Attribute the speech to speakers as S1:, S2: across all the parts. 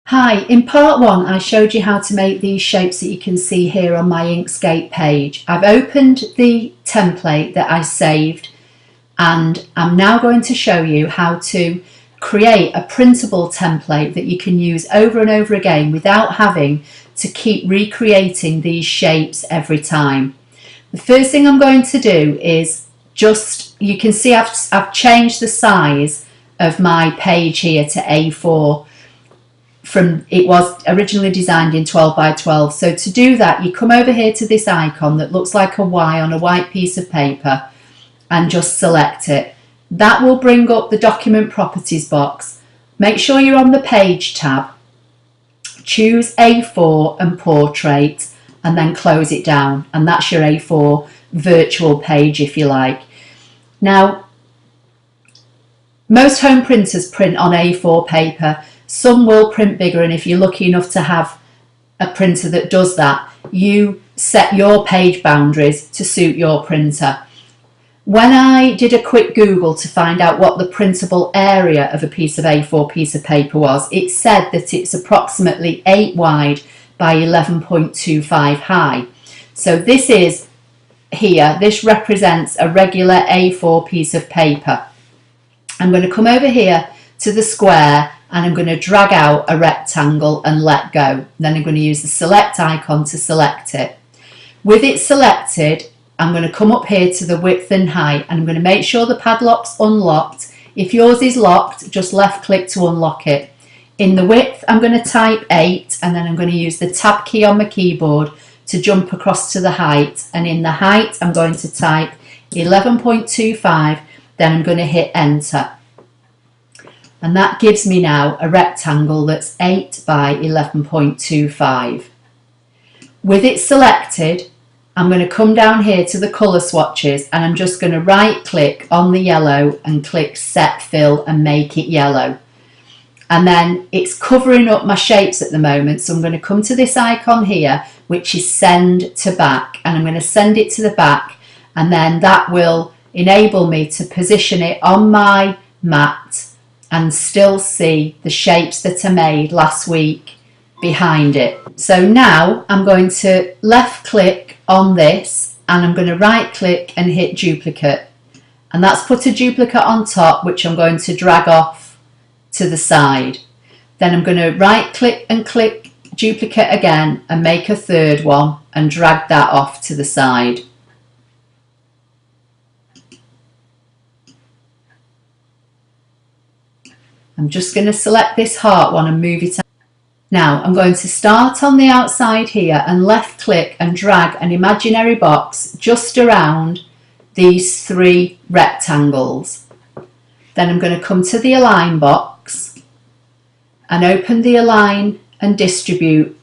S1: Hi, in part one I showed you how to make these shapes that you can see here on my Inkscape page. I've opened the template that I saved and I'm now going to show you how to create a printable template that you can use over and over again without having to keep recreating these shapes every time. The first thing I'm going to do is you can see I've changed the size of my page here to A4. It was originally designed in 12 by 12. So to do that, you come over here to this icon that looks like a Y on a white piece of paper and just select it. That will bring up the document properties box. Make sure you're on the page tab, choose A4 and portrait, and then close it down, and that's your A4 virtual page if you like. Now, most home printers print on A4 paper. Some will print bigger, and if you're lucky enough to have a printer that does that, you set your page boundaries to suit your printer. When I did a quick Google to find out what the printable area of a piece of A4 piece of paper was, it said that it's approximately 8 wide by 11.25 high. So this is here, this represents a regular A4 piece of paper. I'm going to come over here to the square and I'm going to drag out a rectangle and let go. Then I'm going to use the select icon to select it. With it selected, I'm going to come up here to the width and height and I'm going to make sure the padlock's unlocked. If yours is locked, just left click to unlock it. In the width, I'm going to type 8 and then I'm going to use the tab key on my keyboard to jump across to the height. And in the height, I'm going to type 11.25, then I'm going to hit enter. And that gives me now a rectangle that's 8 by 11.25. With it selected, I'm going to come down here to the colour swatches and I'm just going to right click on the yellow and click set fill and make it yellow. And then it's covering up my shapes at the moment, so I'm going to come to this icon here which is send to back, and I'm going to send it to the back, and then that will enable me to position it on my mat and still see the shapes that I made last week behind it. So now I'm going to left click on this and I'm going to right click and hit duplicate, and that's put a duplicate on top which I'm going to drag off to the side. Then I'm going to right click and click duplicate again and make a third one and drag that off to the side. I'm just going to select this heart one and move it out. Now I'm going to start on the outside here and left click and drag an imaginary box just around these 3 rectangles. Then I'm going to come to the align box and open the align and distribute,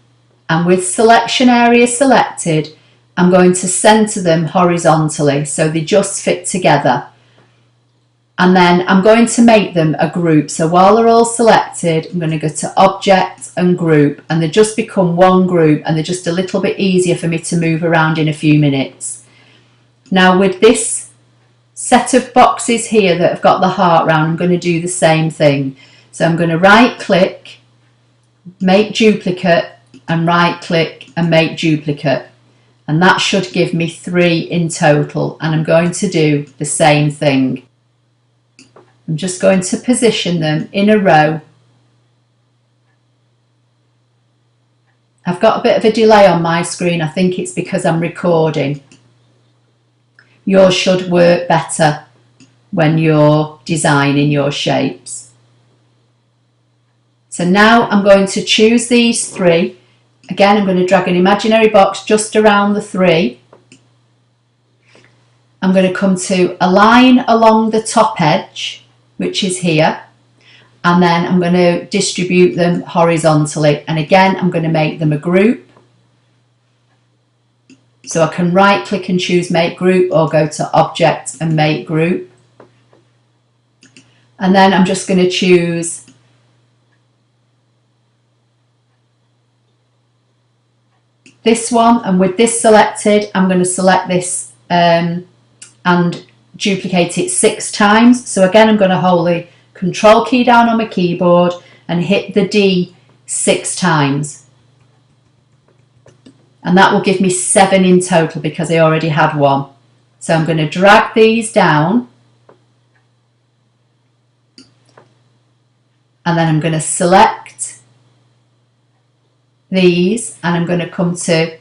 S1: and with selection area selected I'm going to center them horizontally so they just fit together. And then I'm going to make them a group. So while they're all selected, I'm going to go to Object and Group, and they just become one group and they're just a little bit easier for me to move around in a few minutes. Now with this set of boxes here that have got the heart round, I'm going to do the same thing. So I'm going to right click, make duplicate, and right click and make duplicate. And that should give me 3 in total, and I'm going to do the same thing. I'm just going to position them in a row. I've got a bit of a delay on my screen. I think it's because I'm recording. Yours should work better when you're designing your shapes. So now I'm going to choose these 3. Again, I'm going to drag an imaginary box just around the 3. I'm going to come to align along the top edge, which is here, and then I'm going to distribute them horizontally, and again I'm going to make them a group. So I can right click and choose make group or go to object and make group, and then I'm just going to choose this one, and with this selected I'm going to select this and duplicate it 6 times. So again I'm going to hold the control key down on my keyboard and hit the D 6 times. And that will give me 7 in total because I already had 1. So I'm going to drag these down, and then I'm going to select these, and I'm going to come to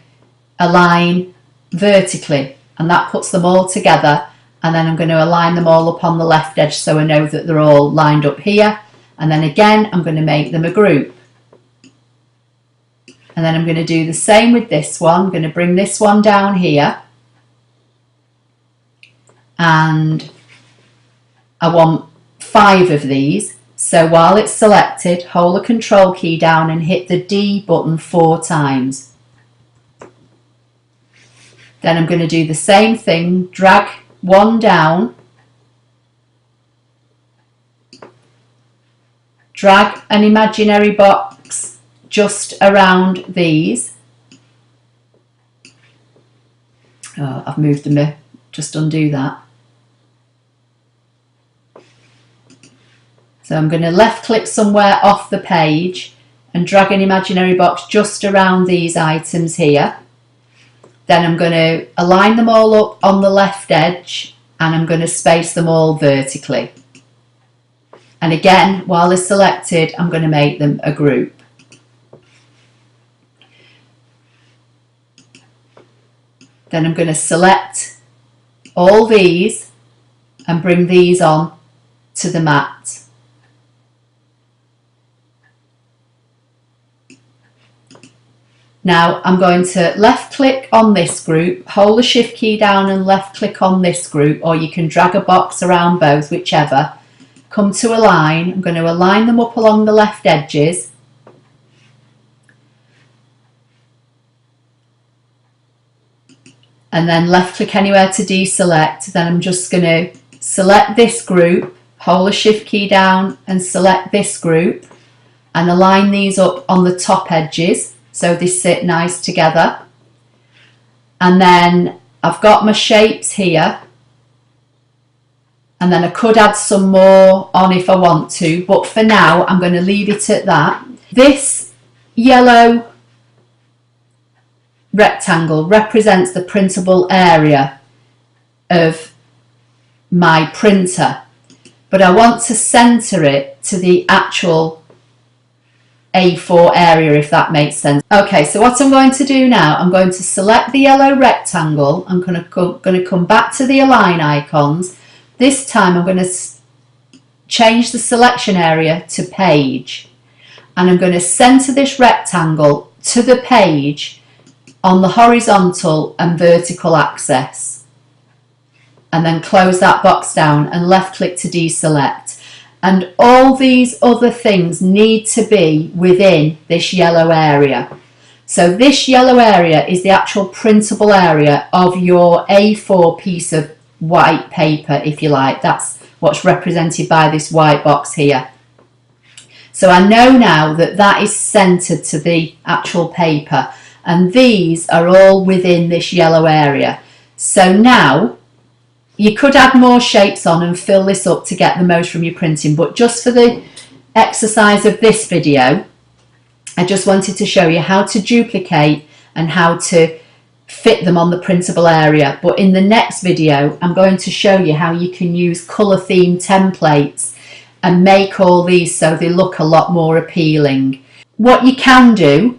S1: align vertically, and that puts them all together. And then I'm going to align them all up on the left edge so I know that they're all lined up here. And then again, I'm going to make them a group. And then I'm going to do the same with this one. I'm going to bring this one down here. And I want 5 of these. So while it's selected, hold the control key down and hit the D button 4 times. Then I'm going to do the same thing, drag one down, drag an imaginary box just around these. Oh, I've moved them, just undo that. So I'm going to left click somewhere off the page and drag an imaginary box just around these items here. Then I'm going to align them all up on the left edge, and I'm going to space them all vertically. And again, while they're selected, I'm going to make them a group. Then I'm going to select all these and bring these on to the mat. Now I'm going to left click on this group, hold the shift key down and left click on this group, or you can drag a box around both, whichever. Come to align. I'm going to align them up along the left edges. And then left click anywhere to deselect. Then I'm just going to select this group, hold the shift key down and select this group and align these up on the top edges so they sit nice together. And then I've got my shapes here, and then I could add some more on if I want to, but for now I'm going to leave it at that. This yellow rectangle represents the printable area of my printer, but I want to center it to the actual A4 area, if that makes sense. Okay, so what I'm going to do now, I'm going to select the yellow rectangle. I'm going to come back to the align icons. This time I'm going to change the selection area to page, and I'm going to center this rectangle to the page on the horizontal and vertical axis, and then close that box down and left click to deselect. And all these other things need to be within this yellow area. So this yellow area is the actual printable area of your A4 piece of white paper, if you like. That's what's represented by this white box here. So I know now that that is centered to the actual paper, and these are all within this yellow area. So now you could add more shapes on and fill this up to get the most from your printing, but just for the exercise of this video, I just wanted to show you how to duplicate and how to fit them on the printable area. But in the next video, I'm going to show you how you can use colour themed templates and make all these so they look a lot more appealing. What you can do,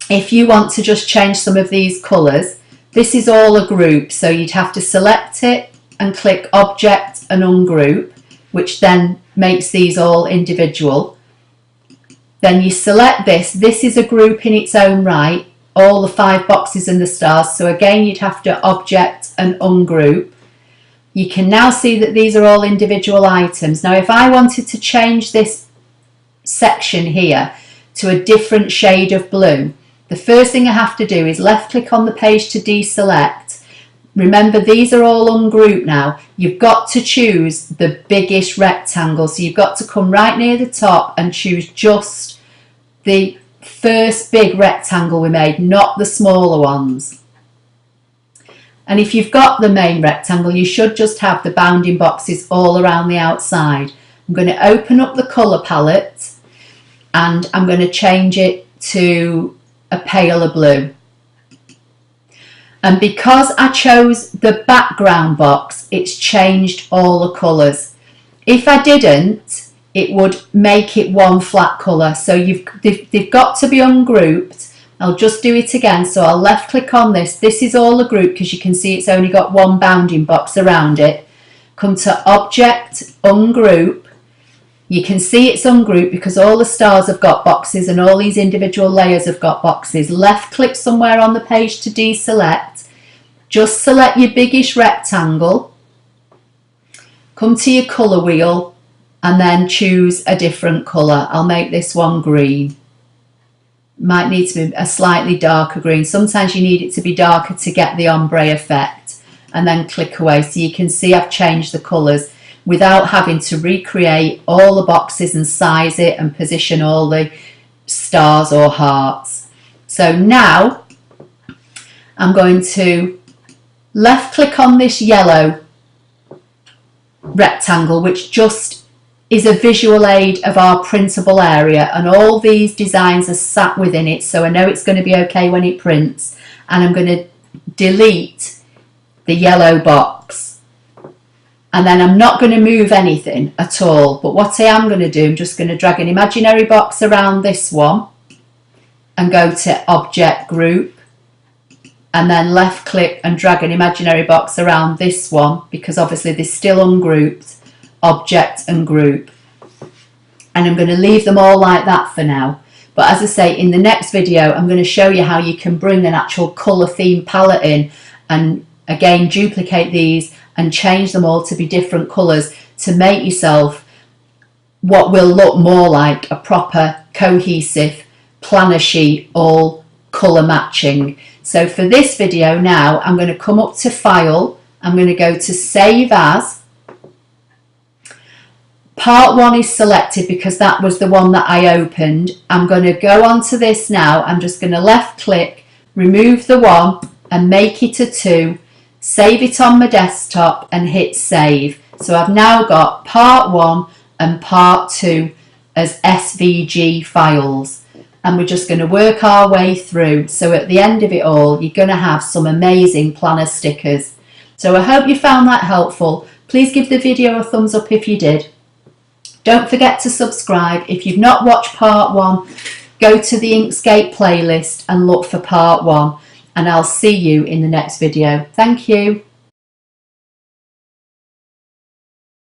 S1: if you want to just change some of these colours, this is all a group, so you'd have to select it and click Object and Ungroup, which then makes these all individual. Then you select this. This is a group in its own right, all the 5 boxes and the stars. So again, you'd have to Object and Ungroup. You can now see that these are all individual items. Now, if I wanted to change this section here to a different shade of blue, the first thing I have to do is left click on the page to deselect. Remember, these are all ungrouped now. You've got to choose the biggest rectangle. So you've got to come right near the top and choose just the first big rectangle we made, not the smaller ones. And if you've got the main rectangle, you should just have the bounding boxes all around the outside. I'm going to open up the colour palette, and I'm going to change it to a paler blue. And because I chose the background box, it's changed all the colours. If I didn't, it would make it one flat colour. So they've got to be ungrouped. I'll just do it again. So I'll left click on this. This is all a group because you can see it's only got one bounding box around it. Come to Object, Ungroup. You can see it's ungrouped because all the stars have got boxes and all these individual layers have got boxes. Left click somewhere on the page to deselect. Just select your biggish rectangle. Come to your colour wheel and then choose a different colour. I'll make this one green. Might need to be a slightly darker green. Sometimes you need it to be darker to get the ombre effect. And then click away. So you can see I've changed the colours without having to recreate all the boxes and size it and position all the stars or hearts. So now I'm going to left click on this yellow rectangle, which just is a visual aid of our printable area, and all these designs are sat within it, so I know it's going to be okay when it prints. And I'm going to delete the yellow box. And then I'm not going to move anything at all, but what I am going to do, I'm just going to drag an imaginary box around this one and go to Object, Group, and then left click and drag an imaginary box around this one because obviously they're still ungrouped, Object and Group. And I'm going to leave them all like that for now. But as I say, in the next video, I'm going to show you how you can bring an actual colour theme palette in and again duplicate these and change them all to be different colours to make yourself what will look more like a proper cohesive planner sheet, all colour matching. So for this video now, I'm going to come up to File, I'm going to go to Save As. Part 1 is selected because that was the one that I opened. I'm going to go on to this now. I'm just going to left click, remove the 1 and make it a 2. Save it on my desktop and hit save. So I've now got part 1 and part 2 as SVG files, and we're just going to work our way through. So at the end of it all, you're going to have some amazing planner stickers. So I hope you found that helpful. Please give the video a thumbs up if you did. Don't forget to subscribe. If you've not watched part 1, go to the Inkscape playlist and look for part 1. And I'll see you in the next video. Thank you.